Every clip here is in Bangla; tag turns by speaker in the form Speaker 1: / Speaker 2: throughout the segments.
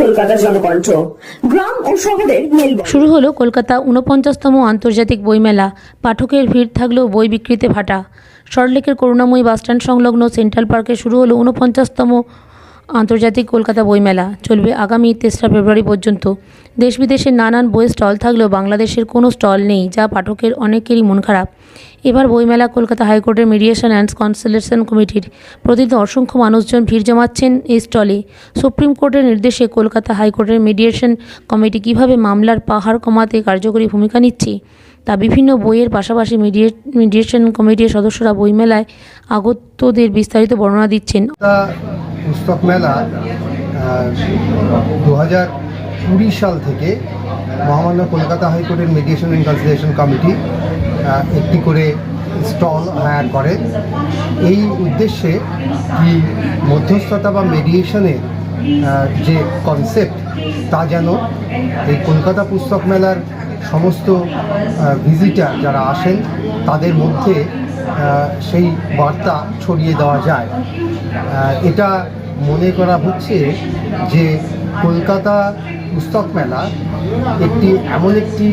Speaker 1: কলকাতা জনকণ্ঠ। গ্রাম ও শহরের মেলবন্ধন।
Speaker 2: শুরু হলো কলকাতা 49তম আন্তর্জাতিক বইমেলা। পাঠকের ভিড় থাকলেও বই বিক্রিতে ভাটা। সল্টলেকের করুণাময়ী বাসস্ট্যান্ড সংলগ্ন সেন্ট্রাল পার্কে শুরু হলো 49তম আন্তর্জাতিক কলকাতা বইমেলা। চলবে আগামী 3রা ফেব্রুয়ারি পর্যন্ত। দেশ বিদেশের নানান বইয়ের স্টল থাকলেও বাংলাদেশের কোনো স্টল নেই, যা পাঠকের অনেকেরই মন খারাপ। এবার বইমেলা কলকাতা হাইকোর্টের মিডিয়েশন অ্যান্ড কনসিলিয়েশন কমিটির। প্রতিদিন অসংখ্য মানুষজন ভিড় জমাচ্ছেন এই স্টলে। সুপ্রিম কোর্টের নির্দেশে কলকাতা হাইকোর্টের মিডিয়েশন কমিটি কীভাবে মামলার পাহাড় কমাতে কার্যকরী ভূমিকা নিচ্ছে, তা বিভিন্ন বইয়ের পাশাপাশি মিডিয়েশন কমিটির সদস্যরা বইমেলায় আগতদের বিস্তারিত বর্ণনা দিচ্ছেন।
Speaker 3: পুস্তক মেলা 2020 সাল থেকে মহামান্য কলকাতা হাইকোর্টের মিডিয়েশন অ্যান্ড কনসিলিয়েশন কমিটি একটি করে স্টল হায়ার করে। এই উদ্দেশ্যে কি মধ্যস্থতা বা মিডিয়েশনের যে কনসেপ্ট, তা যেন এই কলকাতা পুস্তক মেলার সমস্ত ভিজিটার যারা আসেন তাদের মধ্যে সেই বার্তা ছড়িয়ে দেওয়া যায়। এটা মনে করা হচ্ছে যে কলকাতা পুস্তক মেলা এমন একটি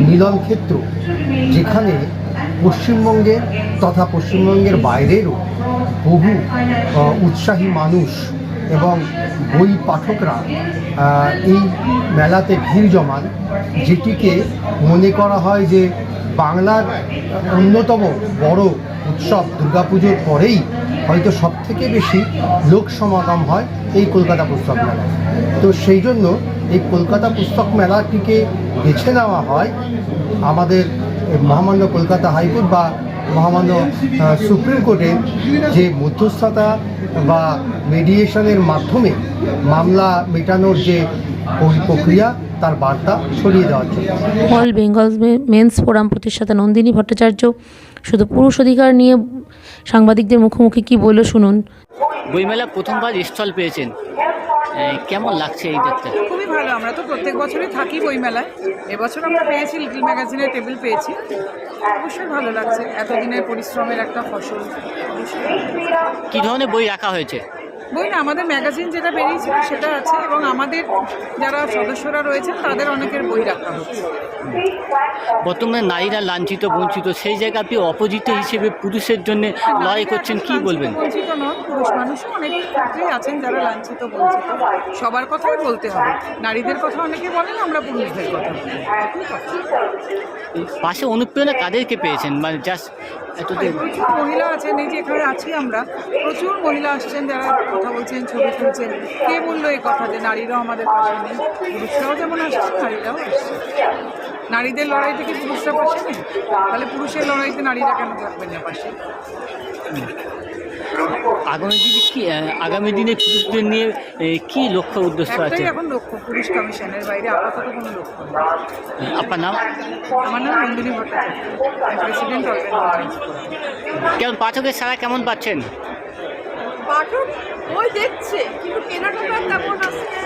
Speaker 3: মিলন ক্ষেত্র, যেখানে পশ্চিমবঙ্গের তথা পশ্চিমবঙ্গের বাইরেরও বহু উৎসাহী মানুষ এবং বই পাঠকরা এই মেলাতে ভিড় জমান, যেটিকে মনে করা হয় যে বাংলার অন্যতম বড় উৎসব দুর্গাপুজোর পরেই হয়তো সবথেকে বেশি লোক সমাগম হয় এই কলকাতা পুস্তক মেলায়। তো সেই জন্য এই কলকাতা পুস্তক মেলাটিকে বেছে নেওয়া হয় আমাদের মহামান্য কলকাতা হাইকোর্ট বা মহামান্য সুপ্রিম কোর্টের যে মধ্যস্থতা বা মিডিয়েশনের মাধ্যমে মামলা মেটানোর যে প্রক্রিয়া, তার বার্তা ছড়িয়ে দেওয়ার জন্য।
Speaker 2: অল বেঙ্গল মেন্স ফোরাম প্রতিষ্ঠাতা নন্দিনী ভট্টাচার্য শুধু পুরুষ অধিকার নিয়ে সাংবাদিকদের মুখোমুখি কি বলল শুনুন।
Speaker 4: বইমেলা প্রথমবার স্টল পেয়েছেন, কেমন লাগছে এই দেখতে?
Speaker 5: খুবই ভালো। আমরা তো প্রত্যেক বছরই থাকি বইমেলায়। এবছর আমরা পেয়েছি, লিটল ম্যাগাজিনের টেবিল পেয়েছি। অবশ্যই ভালো লাগছে, এতদিনের পরিশ্রমের একটা ফসল।
Speaker 4: কী ধরনের বই রাখা হয়েছে?
Speaker 5: বই না, আমাদের ম্যাগাজিন যেটা বেরিয়েছিল সেটা আছে, এবং আমাদের যারা সদস্যরা রয়েছেন তাদের অনেকের বই রাখা হচ্ছে।
Speaker 4: বর্তমানে নারীরা লাঞ্ছিত বঞ্চিত, সেই জায়গায় আপনি অপোজিট হিসেবে পুরুষের জন্য লড়াই করছেন, কি বলবেন?
Speaker 5: বঞ্চিত নন, পুরুষ মানুষও অনেক ক্ষেত্রেই আছেন যারা লাঞ্ছিত বঞ্চিত। সবার কথাই বলতে হবে। নারীদের কথা অনেকে বলেন, আমরা পুরুষদের কথা বলি।
Speaker 4: পাশে অনুপ্রেরণা কাদেরকে পেয়েছেন? মানে জাস্ট এতদিন
Speaker 5: প্রচুর মহিলা আছেন, এই যে এখানে আছি আমরা, প্রচুর মহিলা আসছেন যারা কথা বলছেন, ছবি তুলছেন। কে বললো এই কথা যে নারীরাও আমাদের পাশে নেই? পুরুষরাও যেমন আসছে, নারীরাও আসছে। নারীদের লড়াইতে কি পুরুষরা পাশে নেই? তাহলে পুরুষের লড়াইতে নারীরা কেন থাকবেন না পাশে?
Speaker 4: আগামী দিনে পুরুষদের নিয়ে কি লক্ষ্য উদ্দেশ্য আছে?
Speaker 5: এখন লক্ষ্য পুরুষ কমিশনের বাইরে আপাতত কোনো লক্ষ্য নেই।
Speaker 4: আপনার নাম?
Speaker 5: আমার নাম নন্দিনী ভট্টাচার্য, আমি president all Bengal men's forum.
Speaker 4: কেমন পাঠকের সারা কেমন পাচ্ছেন?
Speaker 6: পাঠক বই দেখছে, কিন্তু কেনাকাটা তেমন আসছে,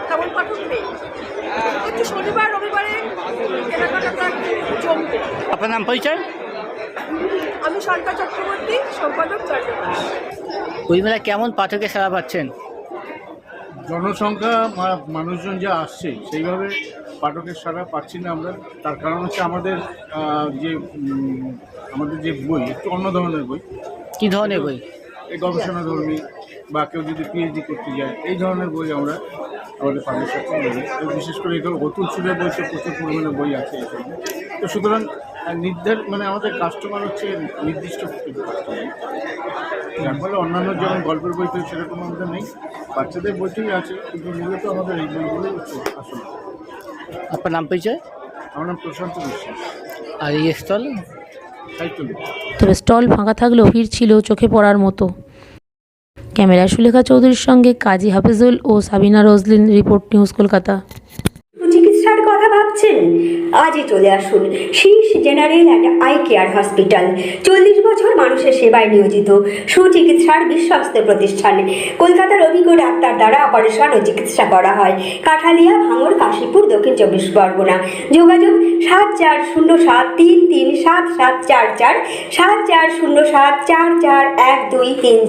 Speaker 6: তেমন পাঠক নেই। একটু শনিবার রবিবারে কেনাকাটাটা জমবে।
Speaker 4: আপনার নাম, পরিচয়?
Speaker 6: আমি শান্তা চক্রবর্তী, সম্পাদক চট্টগ্রাম।
Speaker 4: বইমেলা কেমন পাঠকের সারা পাচ্ছেন?
Speaker 7: জনসংখ্যা মানুষজন যা আসছে সেইভাবে পাঠকের সারা পাচ্ছি না আমরা। তার কারণ হচ্ছে আমাদের যে বই একটু অন্য ধরনের বই।
Speaker 4: কী ধরনের বই?
Speaker 7: এই গবেষণাধর্মী বা কেউ যদি পিএইচডি করতে যায়, এই ধরনের বই আমরা আমাদের পাবলিশার করি। বিশেষ করে এটা অতুল সুরের বইতে প্রচুর পরিমাণে বই আছে এখানে। তো সুতরাং আমাদের কাস্টমার হচ্ছে নির্দিষ্ট কাস্টমার, যার ফলে অন্যান্য যেমন গল্পের বইতে সেরকম আমাদের নেই। বাচ্চাদের বইতেই আছে, কিন্তু মূলত আমাদের এই বইগুলোই হচ্ছে আসলে।
Speaker 4: আপনার নাম, পরিচয়?
Speaker 7: আমার নাম প্রশান্ত বিশ্বাস।
Speaker 4: আর এই স্টল?
Speaker 2: তবে স্টল ফাঁকা থাকলেও ভিড় ছিল চোখে পড়ার মতো। ক্যামেরায় সুলেখা চৌধুরীর সঙ্গে কাজী হাফিজুল ও সাবিনা রোজলিন, রিপোর্ট নিউজ কলকাতা।
Speaker 8: চিকিৎসার কথা ভাবছেন? আজই চলে আসুন শীষ general and eye care hospital. 40 বছর মানুষের সেবায় নিয়োজিত সুচিকিৎসার বিশ্বস্ত প্রতিষ্ঠান। কলকাতার অভিজ্ঞ ডাক্তার দ্বারা অপারেশন ও চিকিৎসা করা হয়। কাঠালিয়া, ভাঙড়, কাশীপুর, দক্ষিণ 24 পরগনা। যোগাযোগ 7407337744, 7407441234।